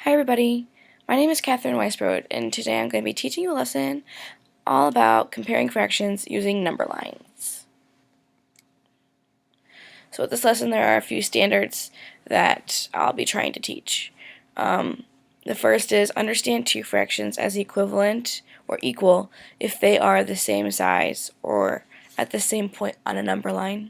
Hi everybody, my name is Catherine Weisbrod, and today I'm going to be teaching you a lesson all about comparing fractions using number lines. So with this lesson there are a few standards that I'll be trying to teach. The first is understand two fractions as equivalent or equal if they are the same size or at the same point on a number line.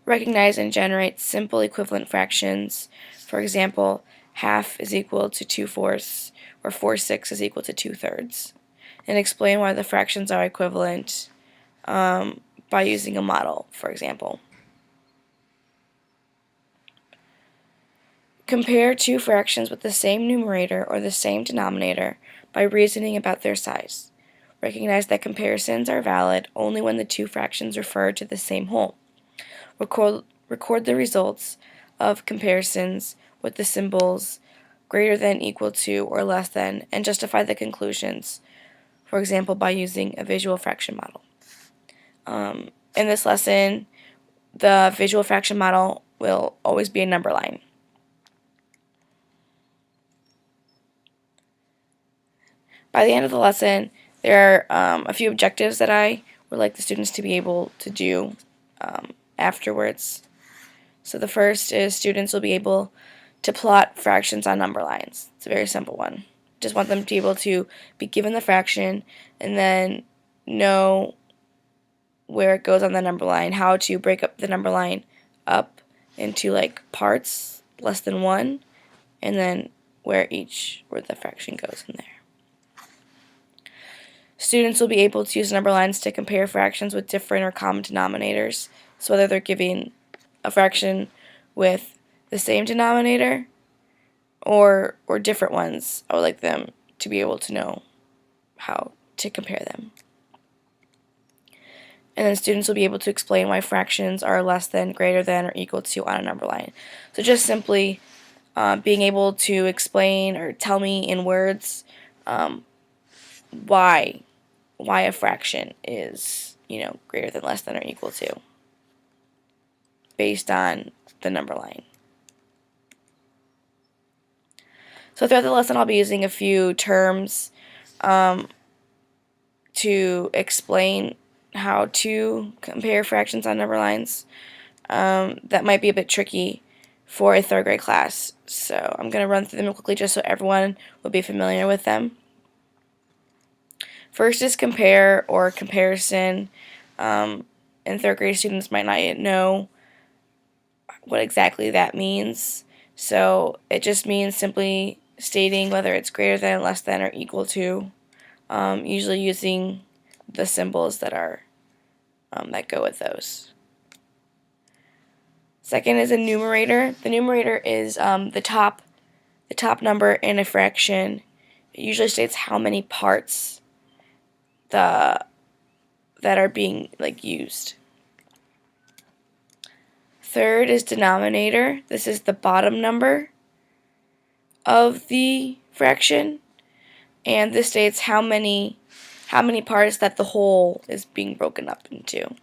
Recognize and generate simple equivalent fractions. For example, half is equal to 2/4 or 4/6 is equal to 2/3. And explain why the fractions are equivalent by using a model, for example. Compare two fractions with the same numerator or the same denominator by reasoning about their size. Recognize that comparisons are valid only when the two fractions refer to the same whole. Record the results of comparisons with the symbols greater than, equal to, or less than, and justify the conclusions, for example, by using a visual fraction model. In this lesson, the visual fraction model will always be a number line. By the end of the lesson, there are a few objectives that I would like the students to be able to do afterwards. So the first is students will be able to plot fractions on number lines. It's a very simple one. Just want them to be able to be given the fraction and then know where it goes on the number line, how to break up the number line up into like parts less than one, and then where the fraction goes in there. Students will be able to use number lines to compare fractions with different or common denominators. So whether they're giving a fraction with the same denominator or different ones, I would like them to be able to know how to compare them. And then students will be able to explain why fractions are less than, greater than, or equal to on a number line. So just simply being able to explain or tell me in words why a fraction is, greater than, less than, or equal to based on the number line. So throughout the lesson I'll be using a few terms to explain how to compare fractions on number lines. That might be a bit tricky for a third grade class, so I'm going to run through them quickly just so everyone will be familiar with them. First is compare or comparison. And third grade students might not yet know what exactly that means, so it just means simply stating whether it's greater than, less than, or equal to, usually using the symbols that are that go with those. Second is a numerator. The numerator is the top number in a fraction. It usually states how many parts that are being used. Third is denominator. This is the bottom number of the fraction, and this states how many parts that the whole is being broken up into.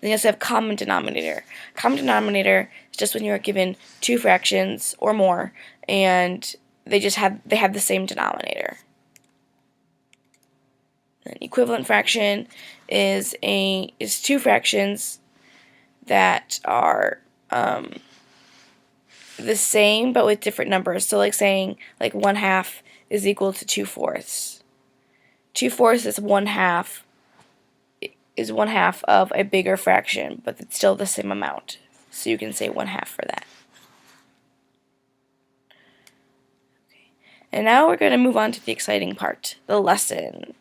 Then you also have common denominator. Common denominator is just when you are given two fractions or more, and they have the same denominator. An equivalent fraction is two fractions that are the same but with different numbers. So like saying 1/2 is equal to 2/4. 2/4 is one half of a bigger fraction, but it's still the same amount. So you can say 1/2 for that. Okay. And now we're going to move on to the exciting part, the lesson.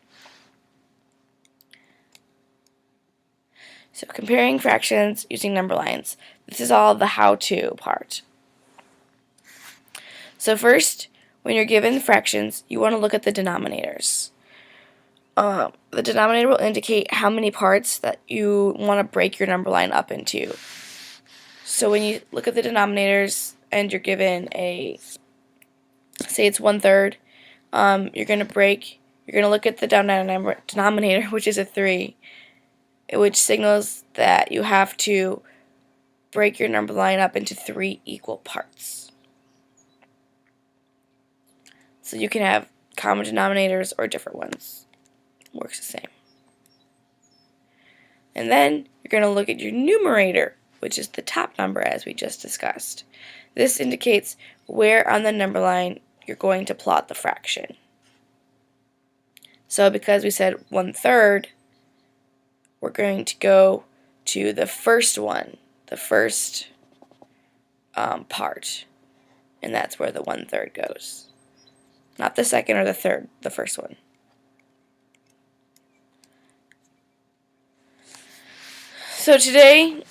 So comparing fractions using number lines. This is all the how-to part. So first, when you're given fractions, you want to look at the denominators. The denominator will indicate how many parts that you want to break your number line up into. So when you look at the denominators and you're given say it's 1/3, you're going to look at the denominator, which is a 3, which signals that you have to break your number line up into 3 equal parts. So you can have common denominators or different ones. Works the same. And then you're going to look at your numerator, which is the top number as we just discussed. This indicates where on the number line you're going to plot the fraction. So because we said 1/3, we're going to go to the first one, the first part, and that's where the 1/3 goes. Not the second or the third, the first one. So today,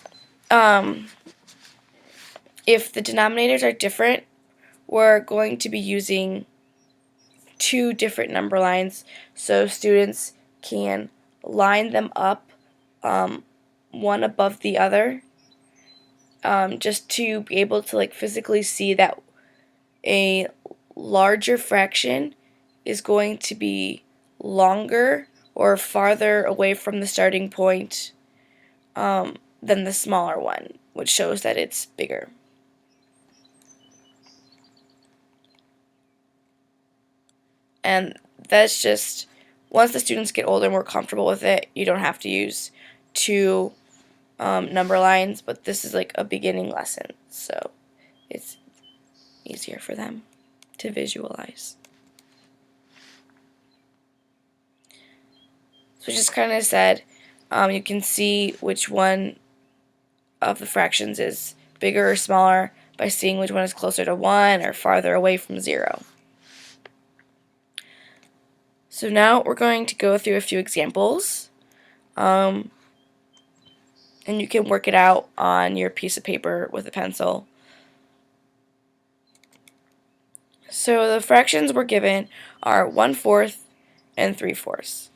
if the denominators are different, we're going to be using two different number lines so students can line them up one above the other, just to be able to physically see that a larger fraction is going to be longer or farther away from the starting point than the smaller one, which shows that it's bigger. And that's just, once the students get older and more comfortable with it, you don't have to use two number lines, but this is like a beginning lesson, so it's easier for them to visualize. So just kind of said, you can see which one of the fractions is bigger or smaller by seeing which one is closer to 1 or farther away from 0. So now we're going to go through a few examples, and you can work it out on your piece of paper with a pencil. So the fractions we're given are 1/4 and 3/4.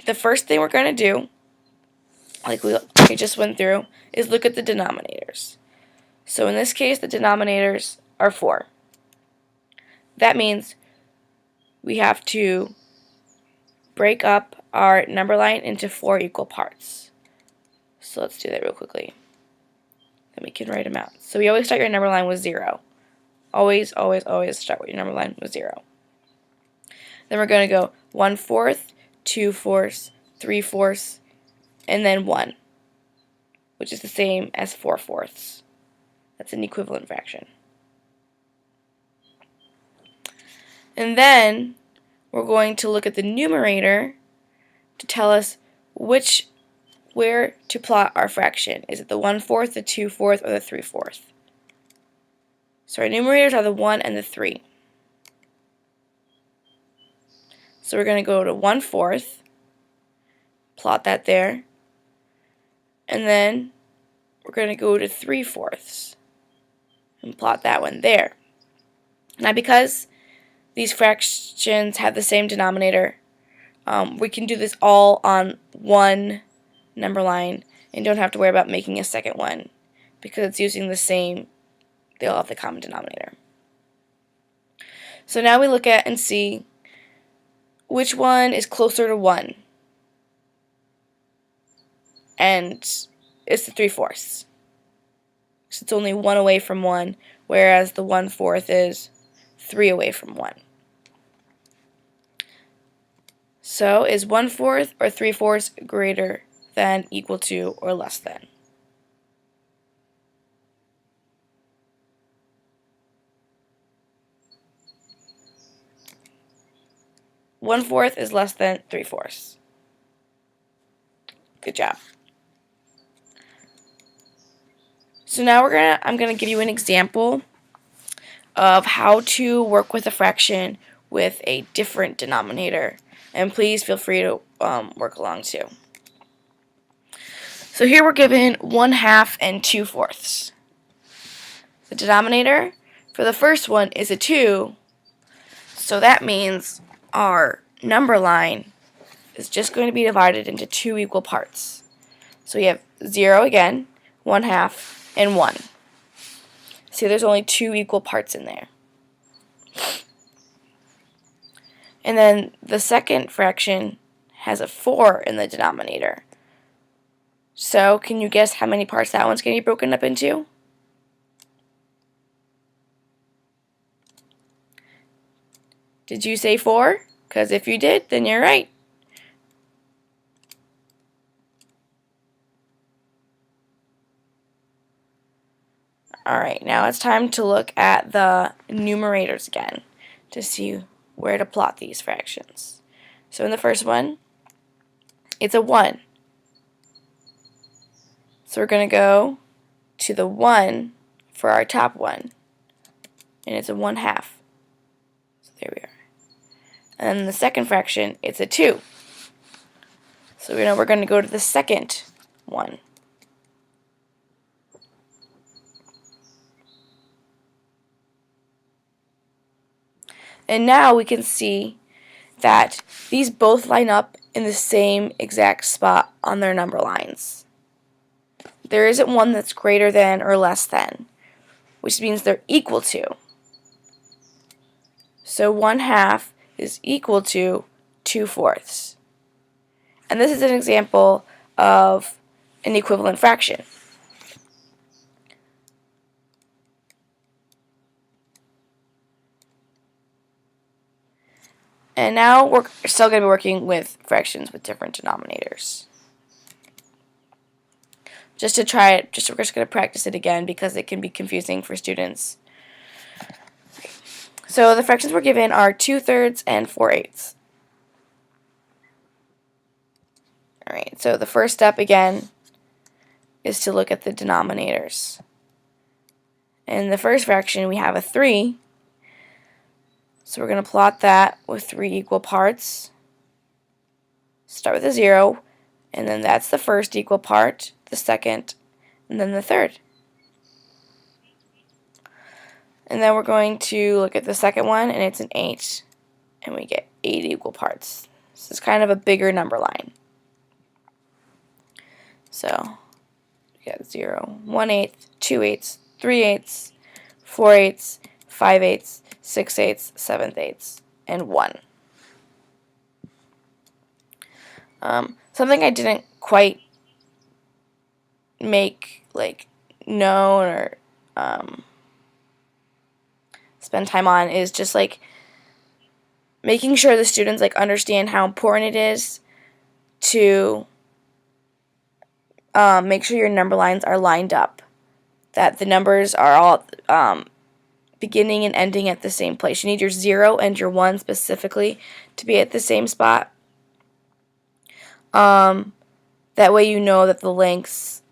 The first thing we're going to do, like we just went through, is look at the denominators. So in this case, the denominators are 4. That means we have to break up our number line into 4 equal parts. So let's do that real quickly. Then we can write them out. So we always start your number line with 0. Always, always, always start with your number line with 0. Then we're going to go 1/4, 2/4, 3/4, and then 1, which is the same as 4/4. That's an equivalent fraction. And then we're going to look at the numerator to tell us where to plot our fraction. Is it the 1/4, the 2/4, or the 3/4? So our numerators are the 1 and the 3. So we're going to go to 1/4, plot that there, and then we're going to go to 3/4 and plot that one there. Now because these fractions have the same denominator, we can do this all on one number line and don't have to worry about making a second one because it's using the same, they all have the common denominator. So now we look at and see which one is closer to 1, and it's the 3/4. So it's only 1 away from 1, whereas the 1/4 is 3 away from 1. So is 1/4 or 3/4 greater than, equal to, or less than? One-fourth is less than 3/4. Good job. So now I'm gonna give you an example of how to work with a fraction with a different denominator, and please feel free to work along too. So here we're given 1/2 and 2/4. The denominator for the first one is a 2, so that means our number line is just going to be divided into 2 equal parts. So we have 0 again, 1/2, and 1. See, there's only 2 equal parts in there. And then the second fraction has a 4 in the denominator. So can you guess how many parts that one's going to be broken up into? Did you say 4? Because if you did, then you're right. Alright, now it's time to look at the numerators again to see where to plot these fractions. So in the first one, it's a 1. So we're going to go to the 1 for our top one, and it's a 1/2. So there we are. And then the second fraction, it's a 2. So we're going to go to the second one. And now we can see that these both line up in the same exact spot on their number lines. There isn't one that's greater than or less than, which means they're equal to. So 1/2 is equal to 2/4. And this is an example of an equivalent fraction. And now we're still going to be working with fractions with different denominators. We're just going to practice it again because it can be confusing for students. So the fractions we're given are 2/3 and 4/8. Alright, so the first step again is to look at the denominators. In the first fraction we have a 3. So we're going to plot that with 3 equal parts. Start with a 0, and then that's the first equal part, the second, and then the third. And then we're going to look at the second one, and it's an 8, and we get 8 equal parts. This is kind of a bigger number line. So we got 0, 1/8, 2/8, 3/8, 4/8, 5/8, 6/8, 7/8, and 1. Something I didn't quite make known or spend time on is just making sure the students understand how important it is to make sure your number lines are lined up, that the numbers are all beginning and ending at the same place. You need your 0 and your 1 specifically to be at the same spot. That way you know that the lengths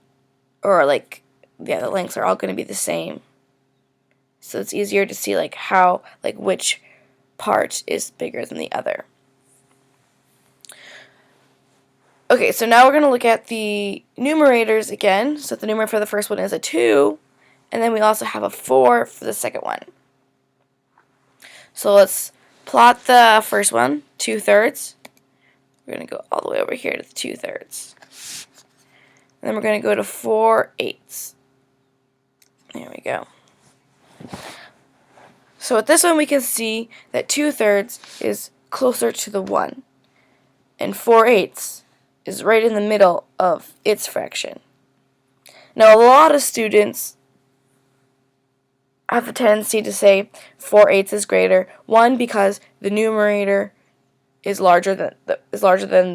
the lengths are all going to be the same. So it's easier to see which part is bigger than the other. Okay, so now we're going to look at the numerators again. So the numerator for the first one is a 2, and then we also have a 4 for the second one. So let's plot the first one, 2/3. We're going to go all the way over here to the 2/3. And then we're going to go to 4/8. There we go. So with this one we can see that 2/3 is closer to the 1, and 4/8 is right in the middle of its fraction. Now a lot of students have the tendency to say 4/8 is greater. One, because the numerator is larger than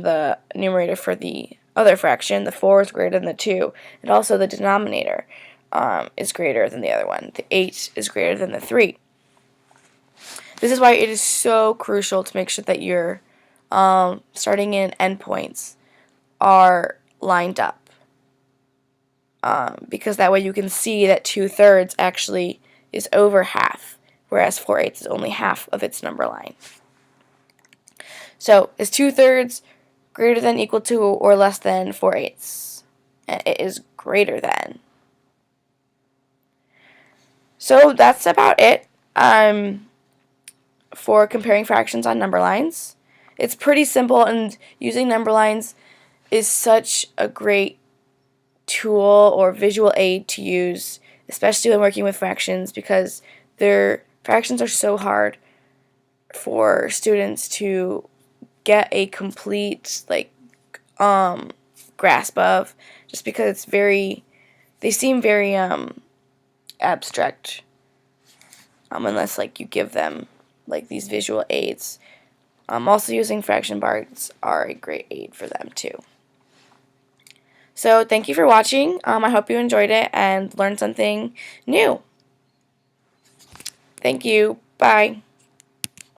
the numerator for the other fraction. The 4 is greater than the 2, and also the denominator is greater than the other one. The 8 is greater than the 3. This is why it is so crucial to make sure that your starting and end points are lined up, because that way you can see that 2/3 actually is over half, whereas 4/8 is only half of its number line. So is 2/3 greater than, equal to, or less than 4/8? It is greater than. So that's about it for comparing fractions on number lines. It's pretty simple, and using number lines is such a great tool or visual aid to use, especially when working with fractions, because their fractions are so hard for students to get a complete grasp of, just because they seem very abstract, unless you give them like these visual aids. Also using fraction bars are a great aid for them too. So thank you for watching. I hope you enjoyed it and learned something new. Thank you. Bye.